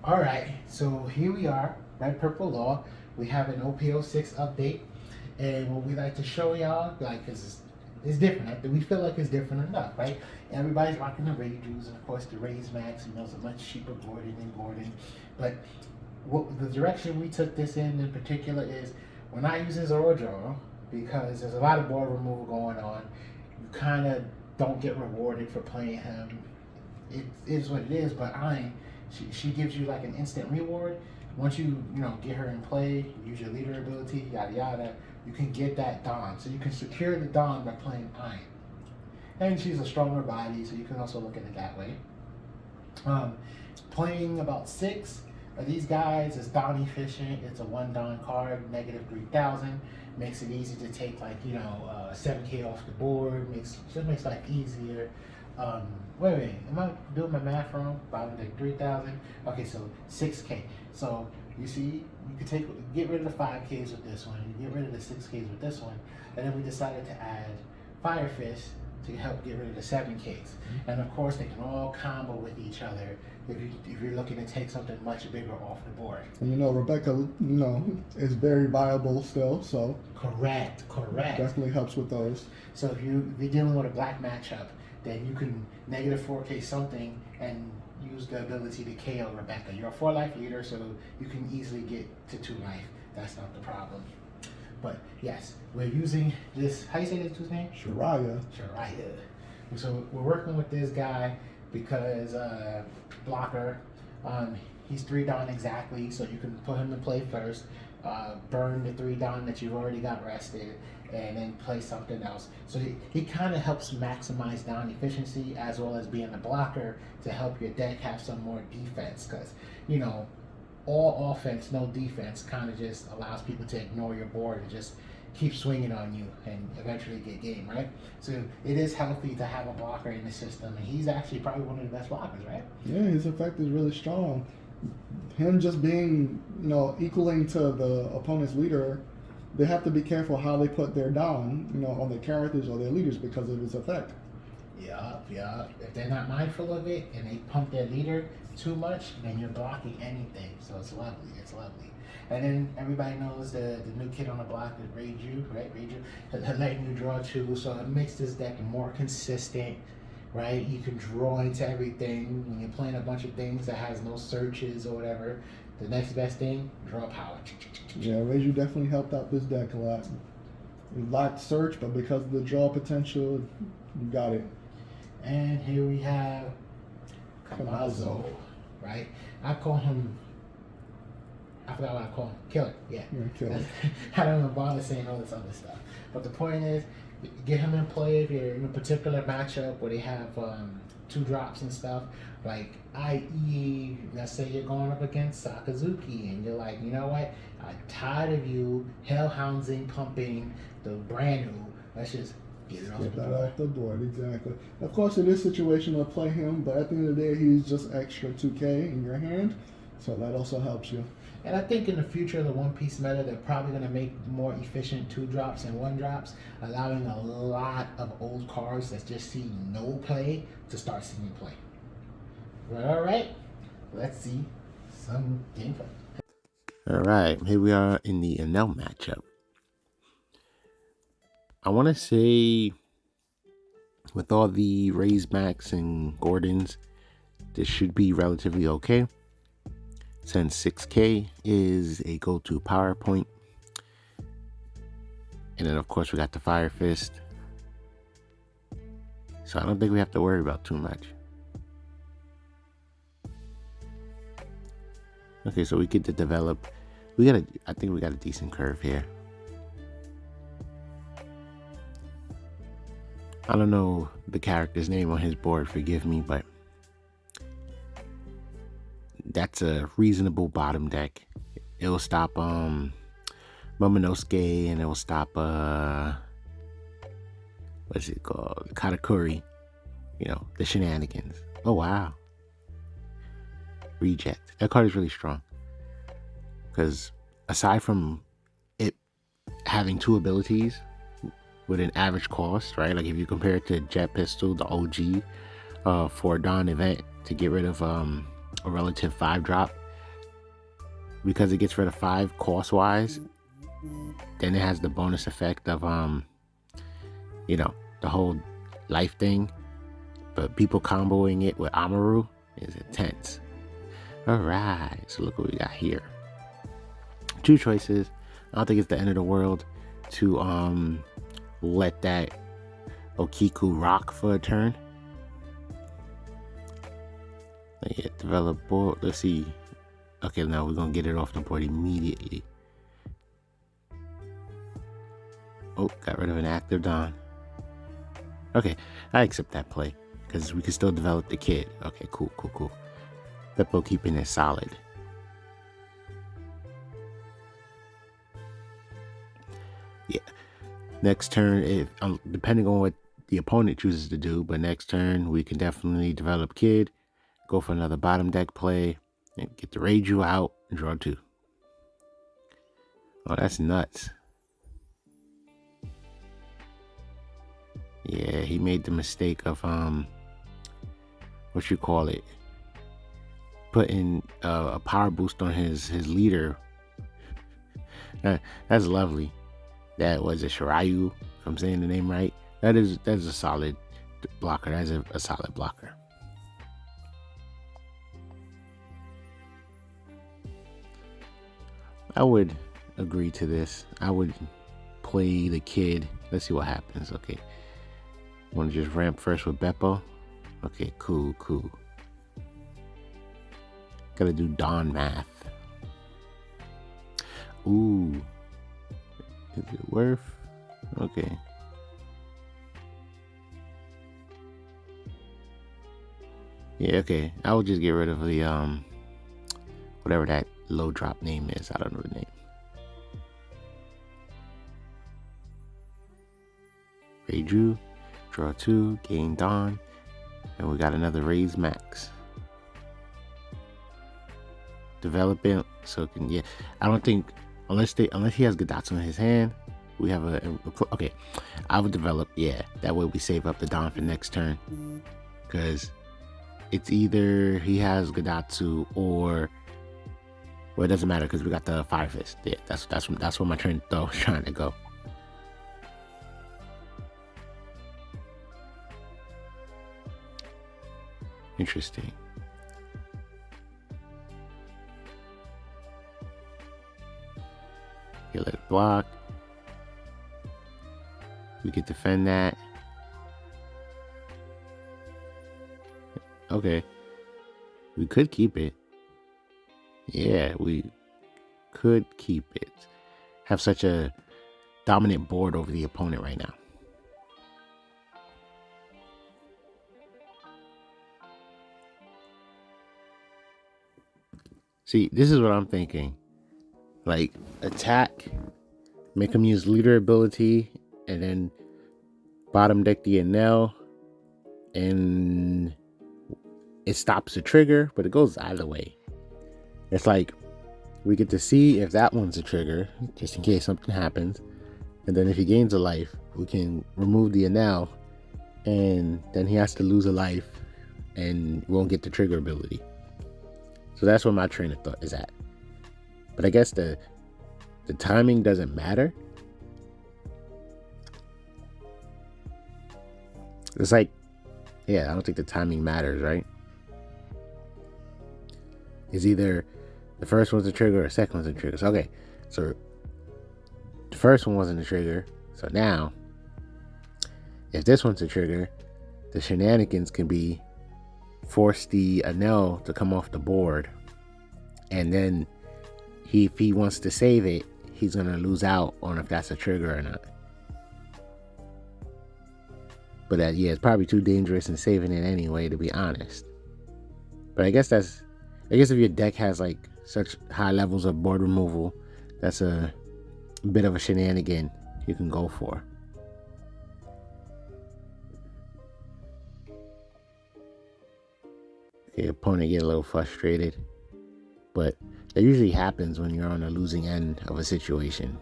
All right, so here we are, Red Purple Law. We have an op06 update, and what we like to show y'all, like, cause it's different. Right? We feel like it's different enough, right? Everybody's rocking the Ray Jews, and of course the Rays Max. You know, it's a much cheaper Gordon than Gordon, but what the direction we took this in particular is we're not using Zoro Draw because there's a lot of board removal going on. You kind of don't get rewarded for playing him. It is what it is, but she gives you like an instant reward. Once you get her in play, use your leader ability, yada yada, you can get that Dawn. So you can secure the Dawn by playing Iron. And she's a stronger body, so you can also look at it that way. Um, Playing about 6 of these guys is Dawn efficient. It's a 1 Dawn card, negative 3,000. Makes it easy to take 7K off the board. Just makes life easier. Um, wait, am I doing my math wrong? About like 3,000. Okay, so 6K. So you see, you could get rid of the 5Ks with this one. You get rid of the 6Ks with this one, and then we decided to add Fire Fist to help get rid of the 7Ks. And of course, they can all combo with each other if you're looking to take something much bigger off the board. And Rebecca, is very viable still, so Correct. definitely helps with those. So if you're dealing with a black matchup, then you can negative 4K something and use the ability to KO Rebecca. You're a 4 life leader, so you can easily get to 2 life. That's not the problem. But yes, we're using this. How you say this dude's name? Shariah. So we're working with this guy because blocker. He's 3 down exactly, so you can put him in play first. Burn the 3 down that you've already got rested, and then play something else. So he kind of helps maximize down efficiency as well as being a blocker to help your deck have some more defense. Because all offense, no defense kind of just allows people to ignore your board and just keep swinging on you and eventually get game, right? So it is healthy to have a blocker in the system, and he's actually probably one of the best blockers, right? Yeah, his effect is really strong. Him just being, equaling to the opponent's leader, they have to be careful how they put their down, on their characters or their leaders because of his effect. Yeah. If they're not mindful of it and they pump their leader too much, then you're blocking anything. So it's lovely. And then everybody knows the new kid on the block is Reiju, right? Reiju, letting you draw 2, so it makes this deck more consistent, right? You can draw into everything. When you're playing a bunch of things that has no searches or whatever, the next best thing, draw power. Yeah, Reiju definitely helped out this deck a lot. It lacked search, but because of the draw potential, you got it. And here we have Kamazo, right? I call him, I forgot what I call him. Killer, yeah. Killer. I don't even bother saying all this other stuff. But the point is, get him in play if you're in a particular matchup where they have 2 drops and stuff. Like, i.e., let's say you're going up against Sakazuki and you're like, you know what? I'm tired of you hellhoundsing, pumping the brand new. Let's just get it off the board. Exactly. Of course, it is situational to play him, but at the end of the day, he's just extra 2K in your hand, so that also helps you. And I think in the future of the One Piece meta, they're probably going to make more efficient 2 drops and 1 drops, allowing a lot of old cards that just see no play to start seeing play. All right, let's see some gameplay. All right, here we are in the Enel matchup. I want to say, with all the Rays Max and Gordons, this should be relatively okay, since 6K is a go-to power point. And then, of course, we got the Fire Fist. So I don't think we have to worry about too much. Okay, so we get to develop. I think we got a decent curve here. I don't know the character's name on his board, forgive me, but that's a reasonable bottom deck. It will stop Momonosuke, and it will stop what's it called? Katakuri. The shenanigans. Oh wow. Reject. That card is really strong. Because aside from it having 2 abilities with an average cost, right? Like if you compare it to Jet Pistol, the OG, for Dawn event, to get rid of a relative 5 drop, because it gets rid of 5 cost wise, then it has the bonus effect of the whole life thing. But people comboing it with Amaru is intense. Alright, so look what we got here. 2 choices. I don't think it's the end of the world to let that Okiku rock for a turn. Yeah, develop board. Let's see. Okay, now we're gonna get it off the board immediately. Oh, got rid of an active Don. Okay, I accept that play because we can still develop the kid. Okay, cool. Beppo keeping it solid. Yeah. Next turn, if depending on what the opponent chooses to do, but next turn we can definitely develop kid, go for another bottom deck play, and get the Reiju out and draw 2. Oh, that's nuts. Yeah, he made the mistake of putting a power boost on his leader. That's lovely. That was a Shirayu, if I'm saying the name right. That's a solid blocker. That's a solid blocker. I would agree to this. I would play the kid. Let's see what happens. Okay. Want to just ramp first with Beppo? Okay, cool. Gotta do Dawn math. Ooh. Is it worth? Okay. Yeah, okay. I will just get rid of the whatever that low drop name is. I don't know the name. Reiju, draw 2, gain Dawn, and we got another raise max. Develop it so it can, yeah. I don't think unless he has Gadatsu in his hand, we have okay. I would develop, yeah. That way we save up the Dawn for next turn, because it's either he has Gadatsu or, well, it doesn't matter because we got the Fire Fist. Yeah, that's where my train of thought was trying to go. Interesting. Okay, let it block. We can defend that. Okay. We could keep it. Yeah, we could keep it. Have such a dominant board over the opponent right now. See, this is what I'm thinking. Like, attack, make him use leader ability, and then bottom deck the Enel, and it stops the trigger, but it goes either way. It's like, we get to see if that one's a trigger, just in case something happens, and then if he gains a life, we can remove the Enel, and then he has to lose a life, and won't get the trigger ability. So that's where my train of thought is at. But I guess the timing doesn't matter. It's like, yeah, I don't think the timing matters, right? It's either the first one's a trigger or the second one's a trigger. So, okay, so the first one wasn't a trigger. So now, if this one's a trigger, the shenanigans can be force the Enel to come off the board, and then if he wants to save it, he's gonna lose out on if that's a trigger or not. But yeah, it's probably too dangerous in saving it anyway, to be honest. But I guess if your deck has like such high levels of board removal, that's a bit of a shenanigan you can go for. Okay, opponent get a little frustrated, but that usually happens when you're on the losing end of a situation.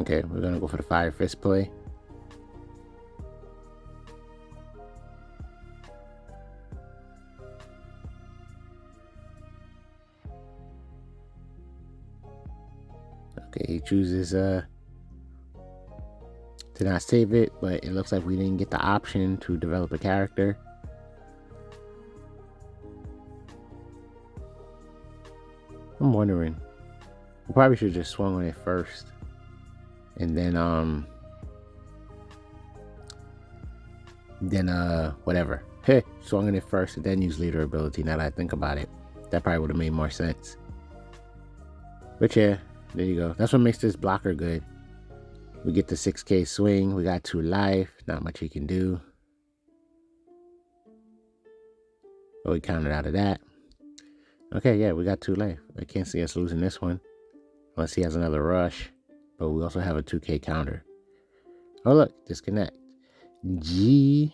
Okay, we're gonna go for the Fire Fist play. Okay, he chooses to not save it, but it looks like we didn't get the option to develop a character. I'm wondering. We probably should have just swung on it first. And then whatever. Hey, swung on it first and then use leader ability. Now that I think about it, that probably would have made more sense. But yeah, there you go. That's what makes this blocker good. We get the 6k swing. We got 2 life. Not much he can do. But we counted out of that. Okay, yeah, we got 2 life. I can't see us losing this one. Unless he has another rush. But we also have a 2k counter. Oh, look, disconnect. G.